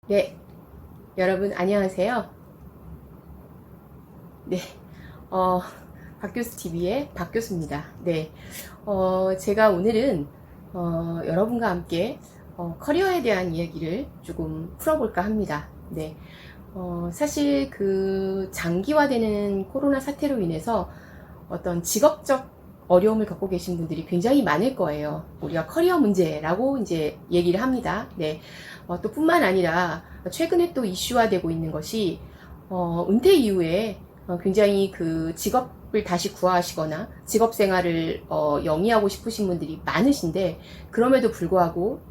네, 여러분 안녕하세요. 네, 어, 박교수 TV의 박교수입니다. 네, 제가 오늘은 여러분과 함께 커리어에 대한 이야기를 조금 풀어볼까 합니다. 네, 사실 그 장기화되는 코로나 사태로 인해서 어떤 직업적 어려움을 겪고 계신 분들이 굉장히 많을 거예요. 우리가 커리어 문제라고 이제 얘기를 합니다. 네. 또 뿐만 아니라 최근에 또 이슈화되고 있는 것이 은퇴 이후에 굉장히 그 직업을 다시 구하시거나 직업 생활을 영위하고 싶으신 분들이 많으신데, 그럼에도 불구하고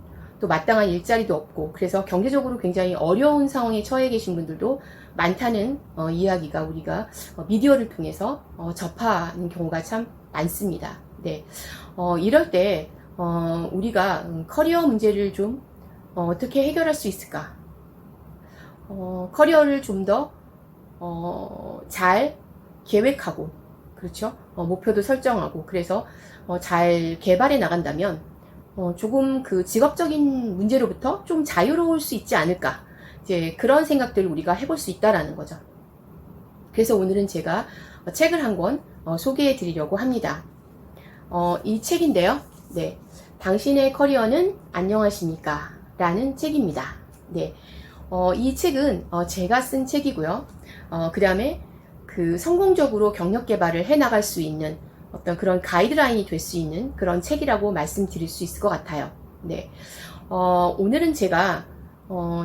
또 마땅한 일자리도 없고 그래서 경제적으로 굉장히 어려운 상황에 처해 계신 분들도 많다는 이야기가 우리가 미디어를 통해서 접하는 경우가 참 많습니다. 네, 이럴 때 우리가 커리어 문제를 좀 어떻게 해결할 수 있을까? 커리어를 좀 더 잘 계획하고, 그렇죠? 목표도 설정하고, 그래서 잘 개발해 나간다면 조금 그 직업적인 문제로부터 좀 자유로울 수 있지 않을까, 이제 그런 생각들을 우리가 해볼 수 있다라는 거죠. 그래서 오늘은 제가 책을 한 권 소개해 드리려고 합니다. 이 책인데요. 네, 당신의 커리어는 안녕하십니까? 라는 책입니다. 네, 이 책은 제가 쓴 책이고요. 그 다음에 그 성공적으로 경력 개발을 해 나갈 수 있는 어떤 그런 가이드라인이 될 수 있는 그런 책이라고 말씀드릴 수 있을 것 같아요. 네, 오늘은 제가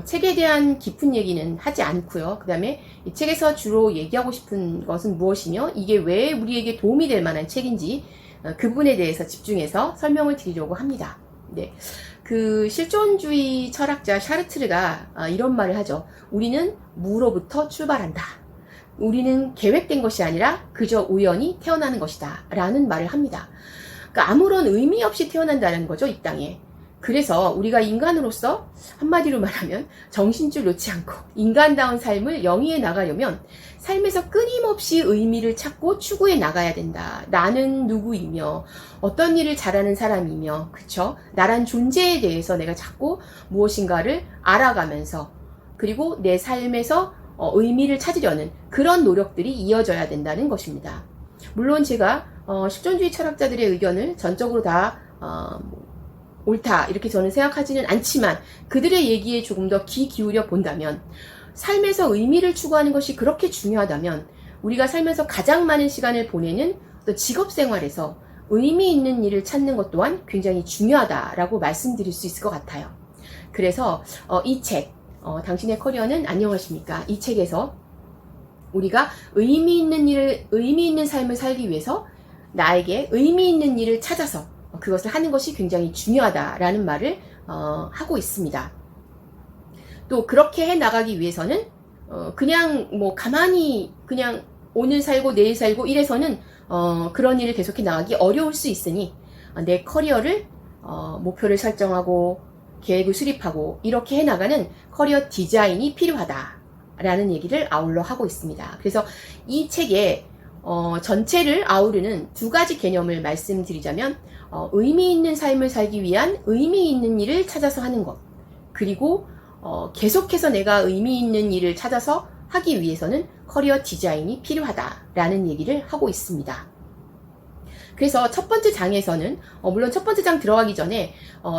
책에 대한 깊은 얘기는 하지 않고요. 그 다음에 이 책에서 주로 얘기하고 싶은 것은 무엇이며 이게 왜 우리에게 도움이 될 만한 책인지 그 부분에 대해서 집중해서 설명을 드리려고 합니다. 네, 그 실존주의 철학자 샤르트르가 이런 말을 하죠. 우리는 무로부터 출발한다. 우리는 계획된 것이 아니라 그저 우연히 태어나는 것이다 라는 말을 합니다. 그러니까 아무런 의미 없이 태어난다는 거죠, 이 땅에. 그래서 우리가 인간으로서 한마디로 말하면 정신줄 놓지 않고 인간다운 삶을 영위해 나가려면 삶에서 끊임없이 의미를 찾고 추구해 나가야 된다. 나는 누구이며 어떤 일을 잘하는 사람이며, 그쵸? 나란 존재에 대해서 내가 자꾸 무엇인가를 알아가면서, 그리고 내 삶에서 의미를 찾으려는 그런 노력들이 이어져야 된다는 것입니다. 물론 제가 실존주의 철학자들의 의견을 전적으로 다 옳다 이렇게 저는 생각하지는 않지만, 그들의 얘기에 조금 더 귀 기울여 본다면, 삶에서 의미를 추구하는 것이 그렇게 중요하다면 우리가 살면서 가장 많은 시간을 보내는 또 직업 생활에서 의미 있는 일을 찾는 것 또한 굉장히 중요하다라고 말씀드릴 수 있을 것 같아요. 그래서 이 책, 당신의 커리어는 안녕하십니까? 이 책에서 우리가 의미 있는 삶을 살기 위해서 나에게 의미 있는 일을 찾아서 그것을 하는 것이 굉장히 중요하다라는 말을 하고 있습니다. 또 그렇게 해 나가기 위해서는 그냥 뭐 가만히 그냥 오늘 살고 내일 살고 이래서는 그런 일을 계속해 나가기 어려울 수 있으니 내 커리어를 목표를 설정하고 계획을 수립하고 이렇게 해 나가는 커리어 디자인이 필요하다라는 얘기를 아울러 하고 있습니다. 그래서 이 책에 전체를 아우르는 두 가지 개념을 말씀드리자면, 의미 있는 삶을 살기 위한 의미 있는 일을 찾아서 하는 것, 그리고 계속해서 내가 의미 있는 일을 찾아서 하기 위해서는 커리어 디자인이 필요하다라는 얘기를 하고 있습니다. 그래서 첫 번째 장에서는 물론 첫 번째 장 들어가기 전에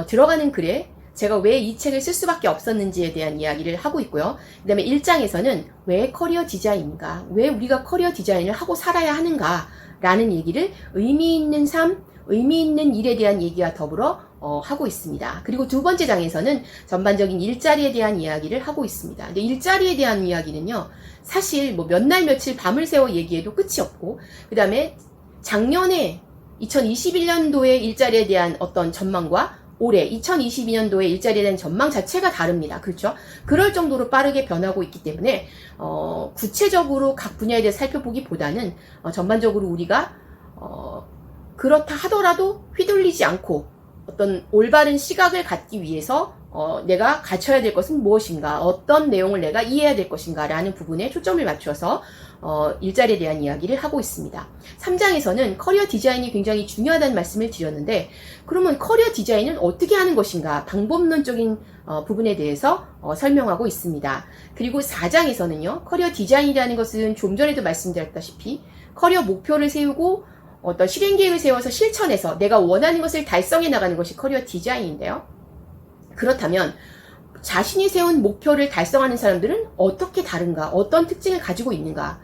들어가는 글에 제가 왜 이 책을 쓸 수밖에 없었는지에 대한 이야기를 하고 있고요. 그 다음에 1장에서는 왜 커리어 디자인인가, 왜 우리가 커리어 디자인을 하고 살아야 하는가 라는 얘기를 의미 있는 삶, 의미 있는 일에 대한 얘기와 더불어 하고 있습니다. 그리고 두 번째 장에서는 전반적인 일자리에 대한 이야기를 하고 있습니다. 근데 일자리에 대한 이야기는요, 사실 뭐 몇 날 며칠 밤을 새워 얘기해도 끝이 없고, 그 다음에 작년에 2021년도의 일자리에 대한 어떤 전망과 올해 2022년도의 일자리에 대한 전망 자체가 다릅니다. 그렇죠? 그럴 정도로 빠르게 변하고 있기 때문에 구체적으로 각 분야에 대해 살펴보기보다는 전반적으로 우리가 그렇다 하더라도 휘둘리지 않고 어떤 올바른 시각을 갖기 위해서 내가 갖춰야 될 것은 무엇인가, 어떤 내용을 내가 이해해야 될 것인가 라는 부분에 초점을 맞춰서 일자리에 대한 이야기를 하고 있습니다. 3장에서는 커리어 디자인이 굉장히 중요하다는 말씀을 드렸는데, 그러면 커리어 디자인은 어떻게 하는 것인가, 방법론적인 부분에 대해서 설명하고 있습니다. 그리고 4장에서는요, 커리어 디자인이라는 것은 좀 전에도 말씀드렸다시피 커리어 목표를 세우고 어떤 실행 계획을 세워서 실천해서 내가 원하는 것을 달성해 나가는 것이 커리어 디자인인데요. 그렇다면 자신이 세운 목표를 달성하는 사람들은 어떻게 다른가? 어떤 특징을 가지고 있는가?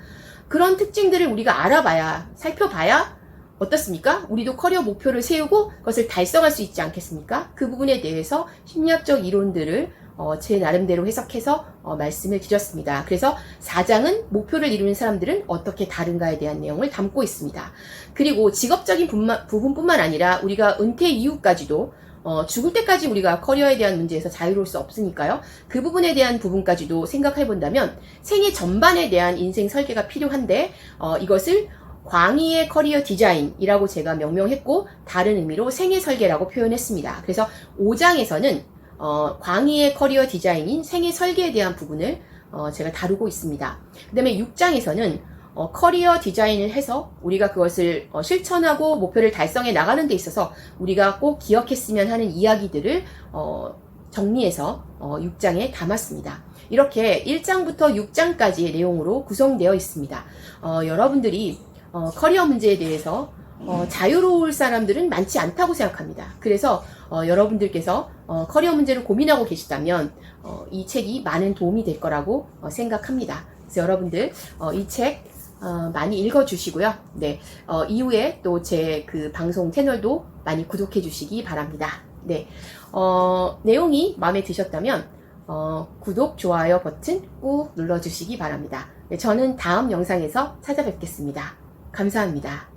그런 특징들을 우리가 알아봐야, 살펴봐야 어떻습니까? 우리도 커리어 목표를 세우고 그것을 달성할 수 있지 않겠습니까? 그 부분에 대해서 심리학적 이론들을 제 나름대로 해석해서 말씀을 드렸습니다. 그래서 4장은 목표를 이루는 사람들은 어떻게 다른가에 대한 내용을 담고 있습니다. 그리고 직업적인 부분뿐만 아니라 우리가 은퇴 이후까지도 죽을 때까지 우리가 커리어에 대한 문제에서 자유로울 수 없으니까요. 그 부분에 대한 부분까지도 생각해 본다면 생애 전반에 대한 인생 설계가 필요한데 이것을 광의의 커리어 디자인이라고 제가 명명했고 다른 의미로 생애 설계라고 표현했습니다. 그래서 5장에서는 광의의 커리어 디자인인 생애 설계에 대한 부분을 제가 다루고 있습니다. 그 다음에 6장에서는 커리어 디자인을 해서 우리가 그것을 실천하고 목표를 달성해 나가는 데 있어서 우리가 꼭 기억했으면 하는 이야기들을 정리해서 6장에 담았습니다. 이렇게 1장부터 6장까지의 내용으로 구성되어 있습니다. 여러분들이 커리어 문제에 대해서 자유로울 사람들은 많지 않다고 생각합니다. 그래서 여러분들께서 커리어 문제를 고민하고 계시다면 이 책이 많은 도움이 될 거라고 생각합니다. 그래서 여러분들 이 책 많이 읽어주시고요. 네, 이후에 또 제 그 방송 채널도 많이 구독해 주시기 바랍니다. 네, 내용이 마음에 드셨다면 구독, 좋아요 버튼 꾹 눌러주시기 바랍니다. 네, 저는 다음 영상에서 찾아뵙겠습니다. 감사합니다.